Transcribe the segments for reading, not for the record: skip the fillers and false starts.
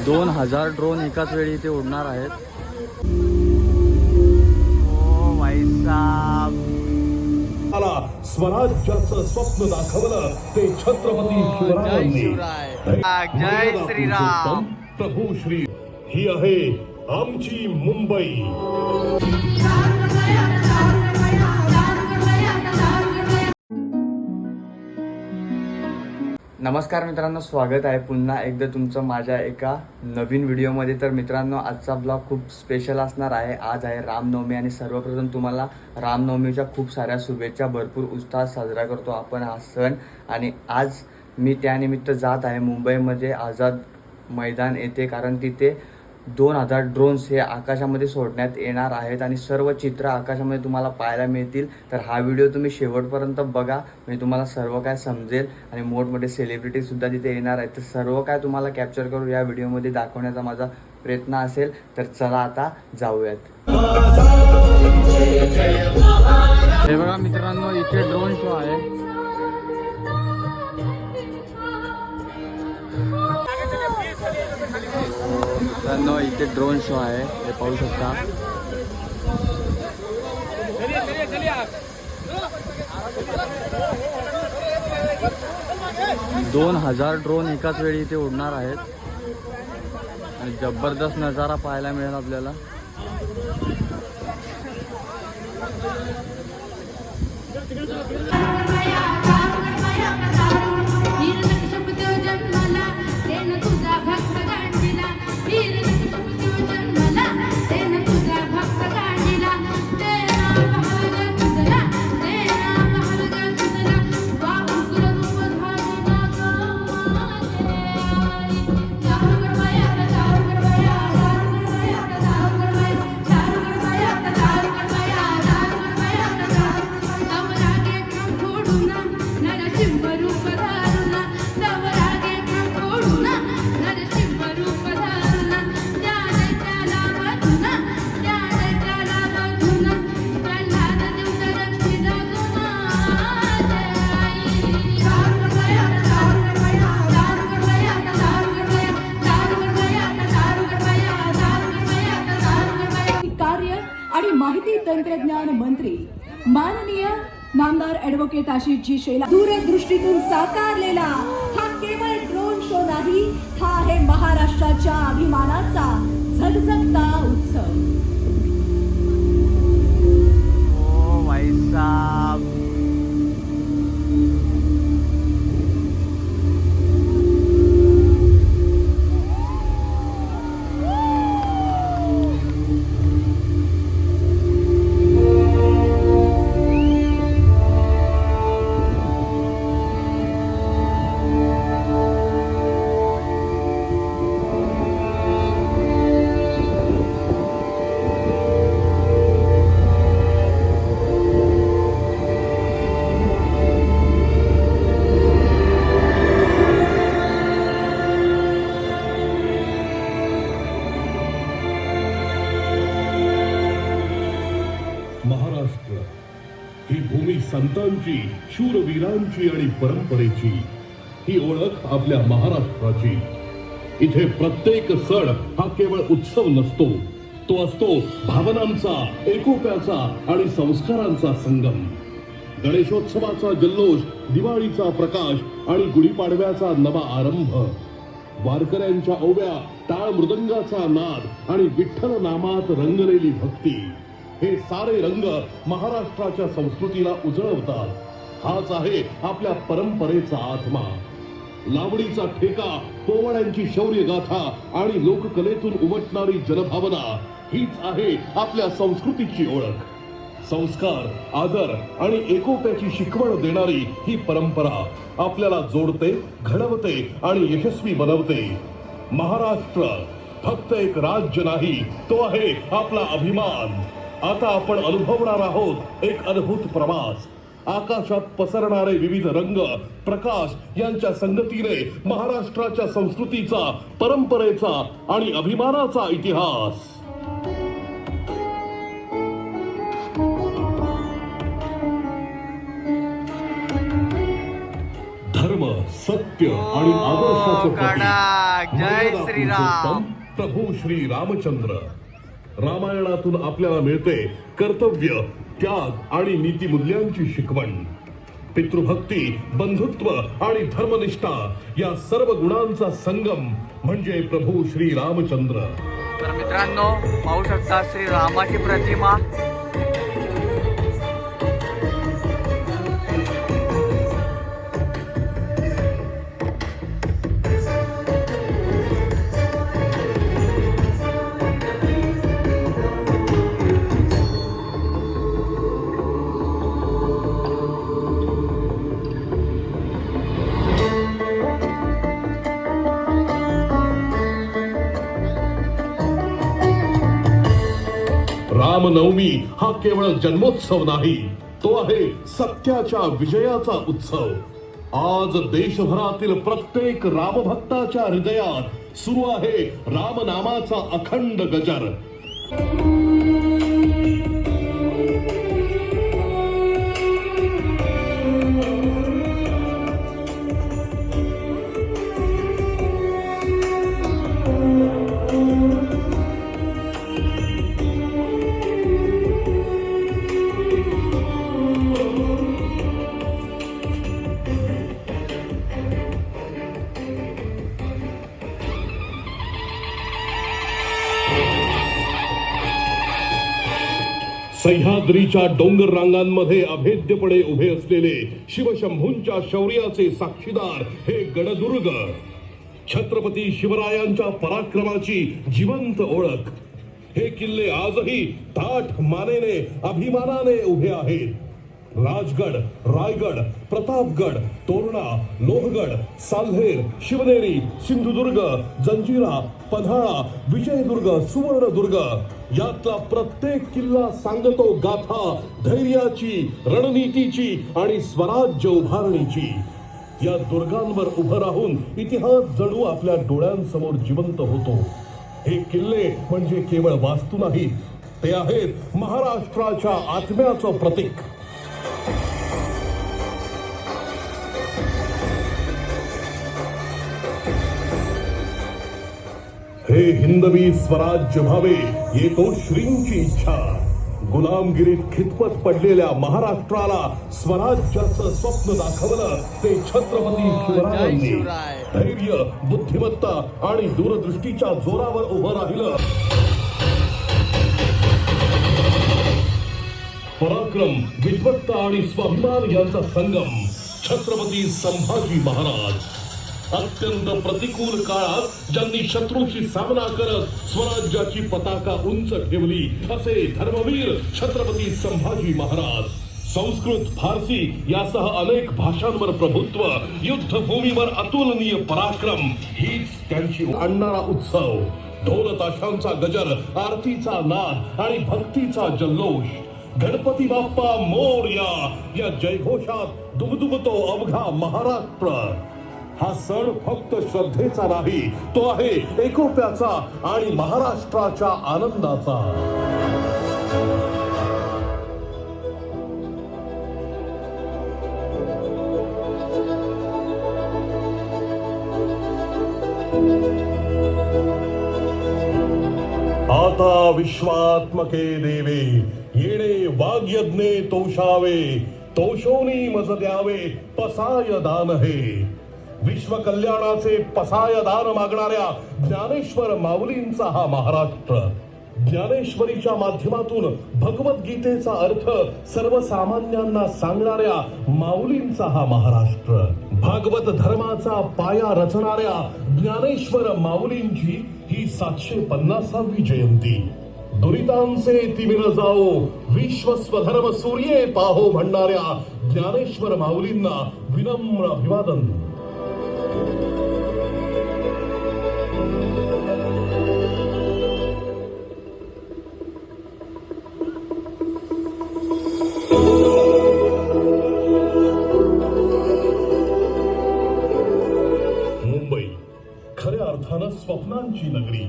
2000 drone एकाच वेळी इथे उडणार आहेत. ओ भाई साहब, मला स्वराज्याचं स्वप्न दाखवलं ते छत्रपती शिवरायांनी. जय श्रीराम. प्रभू श्री. ही आहे आमची मुंबई. नमस्कार मित्रांनो, स्वागत आहे पुन्हा एकदा तुमचं माझ्या एका नवीन व्हिडिओमध्ये. तर मित्रांनो, आजचा ब्लॉग खूप स्पेशल असणार आहे. आज आहे रामनवमी आणि सर्वप्रथम तुम्हाला रामनवमीच्या खूप साऱ्या शुभेच्छा. भरपूर उत्साहात साजरा करतो आपण हा सण. आणि आज मी त्यानिमित्त जात आहे मुंबईमध्ये आझाद मैदान येथे, कारण तिथे 2000 ड्रोन्स हे आकाशामध्ये सोडण्यात येणार आहेत आणि सर्व चित्र आकाशामध्ये तुम्हाला पाहायला मिळतील. तर हा व्हिडिओ तुम्ही शेवटपर्यंत बघा, म्हणजे तुम्हाला सर्व काय समजेल. आणि मोठमोठे सेलिब्रिटीसुद्धा तिथे येणार आहेत. तर सर्व काय तुम्हाला कॅप्चर करून या व्हिडिओमध्ये दाखवण्याचा माझा प्रयत्न असेल. तर चला आता जाऊयात. हे बघा मित्रांनो, इथे ड्रोन शो आहे. मित्रांनो, इथे ड्रोन शो आहे, हे पाहू शकता. दोन 2000 ड्रोन एकाच वेळी इथे उडणार आहेत आणि जबरदस्त नजारा पाहायला मिळेल आपल्याला. माहिती तंत्रज्ञान मंत्री माननीय नामदार ॲडव्होकेट आशिषजी शेलार दूरदृष्टीतून साकारलेला हा केवळ ड्रोन शो नाही, हा आहे महाराष्ट्राच्या अभिमानाचा झगझगता उत्सव. ओ भाई साहब, महाराष्ट्र ही भूमी संतांची, शूरवीरांची आणि परंपरेची. ही ओळख आपल्या महाराष्ट्राची. इथे प्रत्येक सण हा केवळ उत्सव नसतो, तो असतो भावनांचा, एकोप्याचा आणि संस्कारांचा संगम. गणेशोत्सवाचा जल्लोष, दिवाळीचा प्रकाश आणि गुढीपाडव्याचा नवा आरंभ, वारकऱ्यांच्या ओव्या, टाळ मृदंगाचा नाद आणि विठ्ठल नामात रंगलेली भक्ती, हे सारे रंग महाराष्ट्राच्या संस्कृतीला उजळवतात. हाच आहे आपल्या परंपरेचा आत्मा. लावणीचा ठेका, पोवाड्यांची शौर्य गाथा आणि लोककलेतून उमटणारी जनभावना, हीच आहे आपल्या संस्कृतीची ओळख. संस्कार, आदर आणि एकोप्याची शिकवण देणारी ही परंपरा आपल्याला जोडते, घडवते आणि यशस्वी बनवते. महाराष्ट्र फक्त एक राज्य नाही, तो आहे आपला अभिमान. आता आपण अनुभवणार आहोत एक अद्भुत प्रवास. आकाशात पसरणारे विविध रंग, प्रकाश यांच्या संगतीने महाराष्ट्राच्या संस्कृतीचा, परंपरेचा आणि अभिमानाचा इतिहास. धर्म, सत्य आणि आदर्शाचं प्रतीक कडक. जय मर्यादा श्रीराम. पुरुषोत्तम प्रभू श्री रामचंद्र. रामायणातून आपल्याला मिळते कर्तव्य, त्याग आणि नीतिमूल्यांची शिकवण. पितृभक्ती, बंधुत्व आणि धर्मनिष्ठा या सर्व गुणांचा संगम म्हणजे प्रभू श्री रामचंद्र. तर मित्रांनो पाहू शकता श्री रामाची प्रतिमा. रामनवमी हा केवळ जन्मोत्सव नाही, तो आहे सत्याच्या विजयाचा उत्सव. आज देशभरातील प्रत्येक रामभक्ताच्या हृदयात सुरू आहे रामनामाचा अखंड गजर. सह्याद्रीच्या डोंगर रांगांमध्ये अभेद्यपणे उभे असलेले शिवशंभूंच्या शौर्याचे साक्षीदार हे गडदुर्ग. छत्रपती शिवरायांच्या पराक्रमाची जिवंत ओळख. हे किल्ले आजही ताठ मानेने अभिमानाने उभे आहेत. राजगड, रायगड, प्रतापगड, तोरणा, लोहगड, साल्हेर, शिवनेरी, सिंधुदुर्ग, जंजिरा, पन्हाळा, विजयदुर्ग, सुवर्णदुर्ग यातला प्रत्येक किल्ला सांगतो गाथा धैर्याची, रणनीतीची आणि स्वराज्य उभारणीची. या दुर्गांवर उभं राहून इतिहास जणू आपल्या डोळ्यांसमोर जिवंत होतो. हे किल्ले म्हणजे केवळ वास्तू नाहीत, ते आहेत महाराष्ट्राच्या आत्म्याचं प्रतीक. हे हिंदवी स्वराज्य व्हावे येतो श्रींची इच्छा. गुलामगिरीत खितपत पडलेल्या महाराष्ट्राला स्वराज्याचं स्वप्न दाखवलं ते छत्रपती शिवरायांनी. शिवराय. धैर्य, बुद्धिमत्ता आणि दूरदृष्टीच्या जोरावर उभं राहिलं. पराक्रम, विद्वत्ता आणि स्वाभिमान यांचा संगम छत्रपती संभाजी महाराज. अत्यंत प्रतिकूल काळात ज्यांनी शत्रूशी सामना करत स्वराज्याची पताका उंच ठेवली असे धर्मवीर छत्रपती संभाजी महाराज. संस्कृत, फारसी यासह अनेक भाषांवर प्रभुत्व, युद्धभूमीवर अतुलनीय पराक्रम हीच त्यांची आणणारा उत्सव. ढोल ताशांचा गजर, आरतीचा नाद आणि भक्तीचा जल्लोष. गणपती बाप्पा मोरया या जयघोषात दुमदुमतो अवघा महाराष्ट्र. हा सण फक्त श्रद्धेचा नाही, तो आहे एकोप्याचा आणि महाराष्ट्राच्या आनंदाचा. आता विश्वात्मके देवे येणे वाग्यज्ञे तोषावे. तोषोनी मज द्यावे पसाय दान हे. विश्व कल्याणाचे पसाय दान मागणाऱ्या ज्ञानेश्वर माऊलींचा हा महाराष्ट्र. ज्ञानेश्वरीच्या माध्यमातून भगवद्गीतेचा अर्थ सर्वसामान्यांना सांगणाऱ्या माऊलींचा हा महाराष्ट्र. भागवत धर्माचा पाया रचणाऱ्या ज्ञानेश्वर माऊलींची ही 750वी जयंती. दुरितांचे तिमिर जाओ, विश्व स्वधर्म सूर्ये पाहो म्हणणाऱ्या ज्ञानेश्वर माऊलींना विनम्र अभिवादन. मुंबई खऱ्या अर्थानं स्वप्नांची नगरी,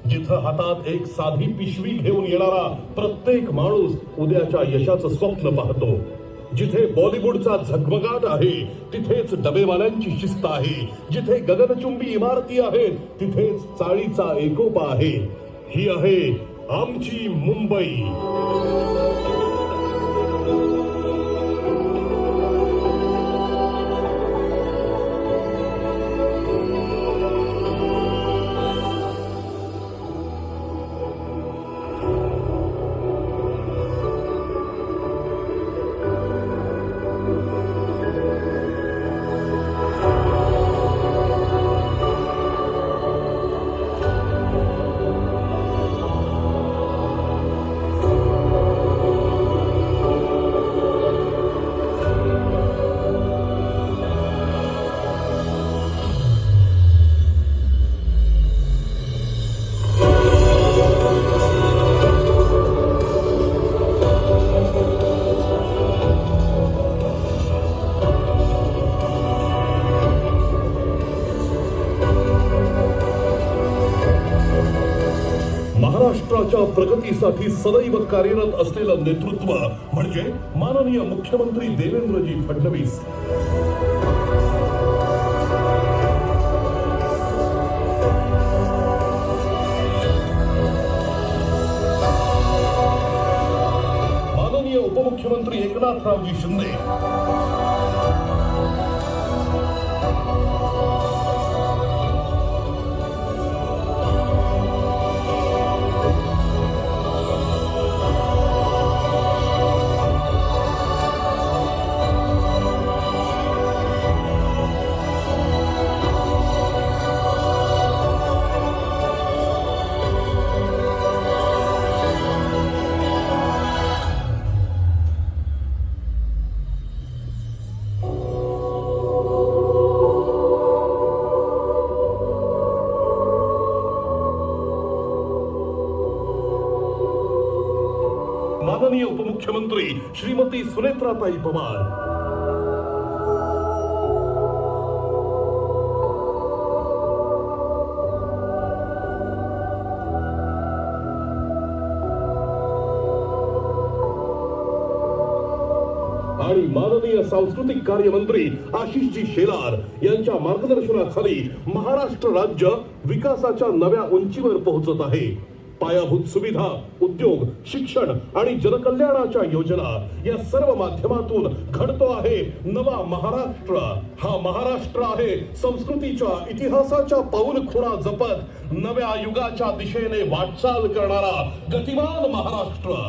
जिथं हातात एक साधी पिशवी घेऊन येणारा प्रत्येक माणूस उद्याच्या यशाचं स्वप्न पाहतो. जिथे बॉलिवूडचा झगमगाट आहे तिथेच डबेवाल्यांची शिस्त आहे, जिथे गगनचुंबी इमारती आहेत तिथेच चाळीचा एकोपा आहे. ही आहे आमची मुंबई. महाराष्ट्राच्या प्रगतीसाठी सदैव कार्यरत असलेलं नेतृत्व म्हणजे माननीय मुख्यमंत्री देवेंद्रजी फडणवीस. माननीय उपमुख्यमंत्री एकनाथरावजी शिंदे. माननीय उपमुख्यमंत्री श्रीमती सुनेत्राताई पवार. आणि माननीय सांस्कृतिक कार्यमंत्री आशिषजी शेलार यांच्या मार्गदर्शनाखाली महाराष्ट्र राज्य विकासाच्या नव्या उंचीवर पोहोचत आहे. पायाभूत सुविधा, उद्योग, शिक्षण आणि जनकल्याणाच्या योजना या सर्व माध्यमातून घडतो आहे नवा महाराष्ट्र. हा महाराष्ट्र आहे संस्कृतीच्या, इतिहासाच्या पाऊलखुणा जपत नव्या युगाच्या दिशेने वाटचाल करणारा गतिमान महाराष्ट्र.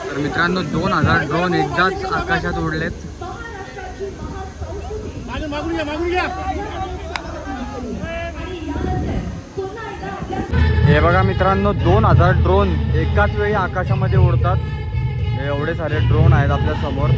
तर मित्रांनो 2000 ड्रोन एकदाच आकाशात उडलेत. हे बघा मित्रांनो 2000 ड्रोन एकाच वेळी आकाशामध्ये उडतात. एवढे सारे ड्रोन आहेत आपल्या समोर.